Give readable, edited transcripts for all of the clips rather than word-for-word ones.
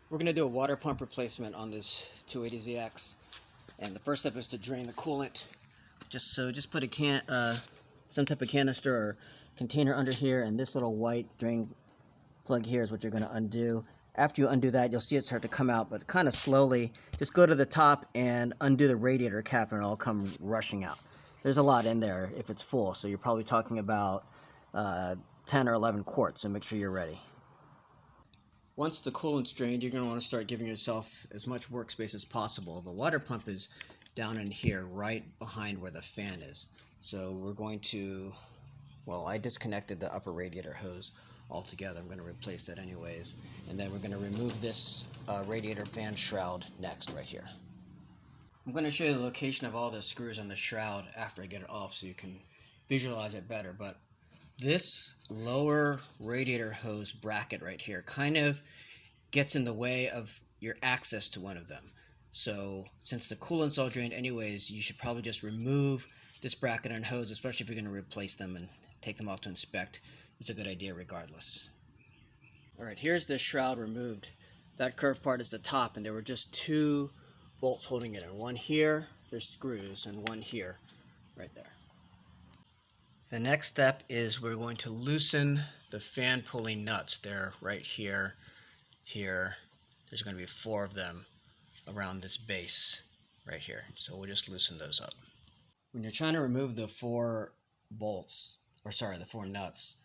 We're going to do a water pump replacement on this 280ZX, and the first step is to drain the coolant. Just put some type of canister or container under here, and this little white drain plug here is what you're going to undo. After you undo that, you'll see it start to come out, but kind of slowly. Just go to the top and undo the radiator cap, and it'll come rushing out. There's a lot in there if it's full, so you're probably talking about 10 or 11 quarts, so make sure you're ready. Once the coolant's drained, you're going to want to start giving yourself as much workspace as possible. The water pump is down in here, right behind where the fan is. So we're going to, well, I disconnected the upper radiator hose altogether. I'm going to replace that anyways. And then we're going to remove this radiator fan shroud next, right here. I'm going to show you the location of all the screws on the shroud after I get it off so you can visualize it better. But this lower radiator hose bracket right here kind of gets in the way of your access to one of them. So since the coolant's all drained anyways, you should probably just remove this bracket and hose, especially if you're going to replace them and take them off to inspect. It's a good idea regardless. Alright, here's the shroud removed. That curved part is the top, and there were just two bolts holding it in. One here, there's screws, and one here, right there. The next step is we're going to loosen the fan pulley nuts. They're right here, here. There's going to be 4 of them around this base right here. So we'll just loosen those up. When you're trying to remove the 4 bolts, or sorry, the 4 nuts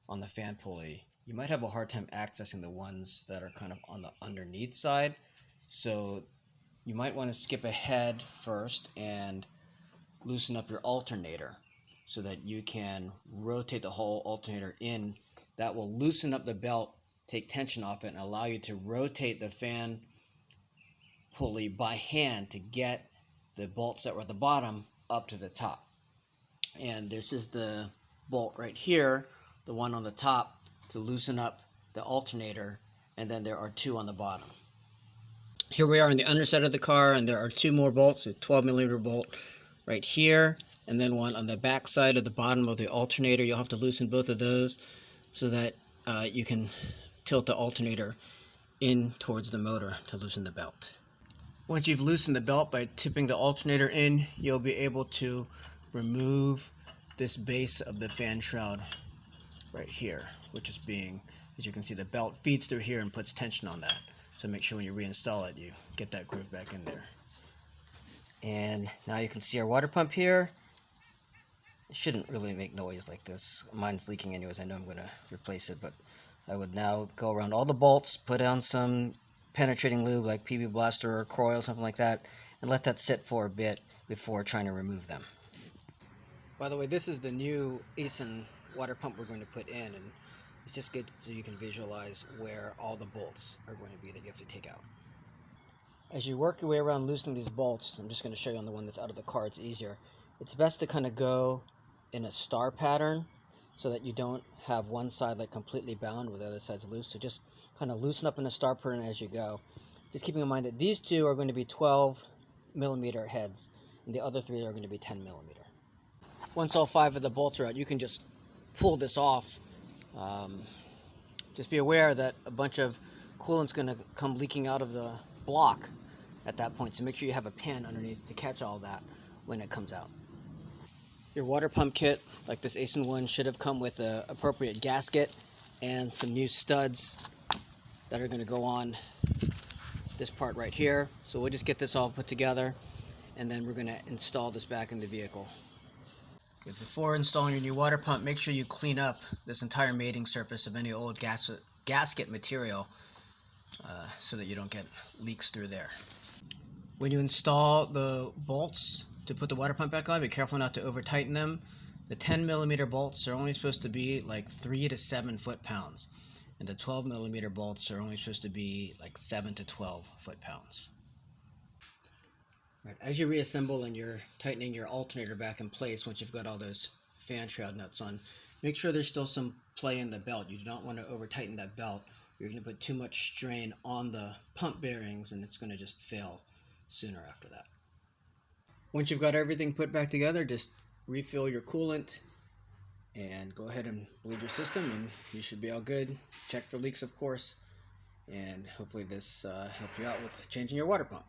on the fan pulley, you might have a hard time accessing the ones that are kind of on the underneath side. So you might want to skip ahead first and loosen up your alternator, so that you can rotate the whole alternator in. That will loosen up the belt, take tension off it, and allow you to rotate the fan pulley by hand to get the bolts that were at the bottom up to the top. And this is the bolt right here, the one on the top, to loosen up the alternator, and then there are 2 on the bottom. Here we are on the underside of the car, and there are 2 more bolts, a 12mm bolt right here, and then one on the back side of the bottom of the alternator. You'll have to loosen both of those so that you can tilt the alternator in towards the motor to loosen the belt. Once you've loosened the belt by tipping the alternator in, you'll be able to remove this base of the fan shroud right here, which is being, as you can see, the belt feeds through here and puts tension on that. So make sure when you reinstall it, you get that groove back in there. And now you can see our water pump here. It shouldn't really make noise like this. Mine's leaking anyways. I know I'm going to replace it, but I would now go around all the bolts, put down some penetrating lube like PB Blaster or Croil, something like that, and let that sit for a bit before trying to remove them. By the way, this is the new Datsun water pump we're going to put in, and it's just good so you can visualize where all the bolts are going to be that you have to take out. As you work your way around loosening these bolts, I'm just going to show you on the one that's out of the car, it's easier. It's best to kind of go in a star pattern so that you don't have one side like completely bound with the other side's loose. So just kind of loosen up in a star pattern as you go. Just keeping in mind that these 2 are going to be 12mm heads, and the other 3 are going to be 10mm. Once all 5 of the bolts are out, you can just pull this off. Just be aware that a bunch of coolant's going to come leaking out of the block at that point, so make sure you have a pan underneath to catch all that when it comes out. Your water pump kit, like this Datsun one, should have come with an appropriate gasket and some new studs that are going to go on this part right here. So we'll just get this all put together, and then we're going to install this back in the vehicle. Before installing your new water pump, make sure you clean up this entire mating surface of any old gasket material so that you don't get leaks through there. When you install the bolts to put the water pump back on, be careful not to over tighten them. The 10mm bolts are only supposed to be like 3 to 7 foot-pounds, and the 12mm bolts are only supposed to be like 7 to 12 foot-pounds. Right, as you reassemble and you're tightening your alternator back in place, once you've got all those fan shroud nuts on, make sure there's still some play in the belt. You do not want to over tighten that belt. You're going to put too much strain on the pump bearings, and it's going to just fail sooner after that. Once you've got everything put back together, just refill your coolant and go ahead and bleed your system, and you should be all good. Check for leaks, of course, And hopefully this helped you out with changing your water pump.